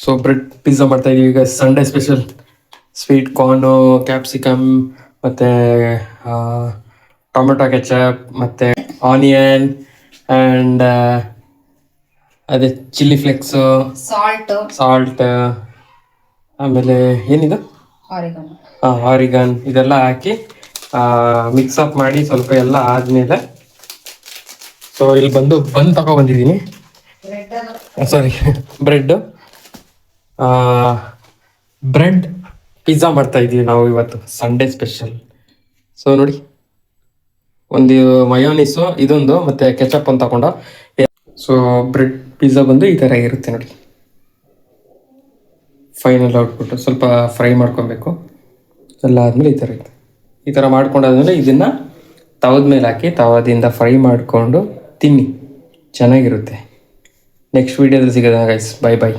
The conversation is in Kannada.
ಸೊ ಬ್ರೆಡ್ ಪಿಜ್ಜಾ ಮಾಡ್ತಾ ಇದೀವಿ ಈಗ, Sunday special. Sweet corn, capsicum, ಮತ್ತು ಟೊಮೆಟೊ ಕೆಚಪ್, ಮತ್ತು ಆನಿಯನ್ ಆ್ಯಂಡ್ ಅದೇ ಚಿಲ್ಲಿ ಫ್ಲೆಕ್ಸು, ಸಾಲ್ಟ್, ಆಮೇಲೆ ಏನಿದು ಆರಿಗನ್, ಇದೆಲ್ಲ ಹಾಕಿ ಮಿಕ್ಸ್ ಅಪ್ ಮಾಡಿ ಸ್ವಲ್ಪ ಎಲ್ಲ ಆದಮೇಲೆ, ಸೊ ಇಲ್ಲಿ ಬಂದು ತಗೊಬಂದಿದ್ದೀನಿ, ಸಾರಿ ಬ್ರೆಡ್ ಪಿಜ್ಜಾ ಮಾಡ್ತಾ ಇದ್ದೀವಿ ನಾವು ಇವತ್ತು, ಸಂಡೇ ಸ್ಪೆಷಲ್. ಸೊ ನೋಡಿ, ಒಂದು ಮಯೋನೀಸು ಇದೊಂದು ಮತ್ತು ಕೆಚಪ್ ಅಂತ ತಗೊಂಡು, ಸೊ ಬ್ರೆಡ್ ಪಿಜ್ಜಾ ಬಂದು ಈ ಥರ ಇರುತ್ತೆ ನೋಡಿ. ಫೈನಲ್ ಔಟ್ಪುಟ್ಟು ಸ್ವಲ್ಪ ಫ್ರೈ ಮಾಡ್ಕೊಬೇಕು, ಎಲ್ಲ ಆದಮೇಲೆ ಈ ಥರ ಇರುತ್ತೆ. ಈ ಥರ ಮಾಡ್ಕೊಂಡಾದ್ಮೇಲೆ ಇದನ್ನು ತವದ ಮೇಲೆ ಹಾಕಿ ತವದಿಂದ ಫ್ರೈ ಮಾಡಿಕೊಂಡು ತಿನ್ನಿ, ಚೆನ್ನಾಗಿರುತ್ತೆ. ನೆಕ್ಸ್ಟ್ ವೀಡಿಯೋದಲ್ಲಿ ಸಿಗೋಣ ಗೈಸ್, ಬೈ.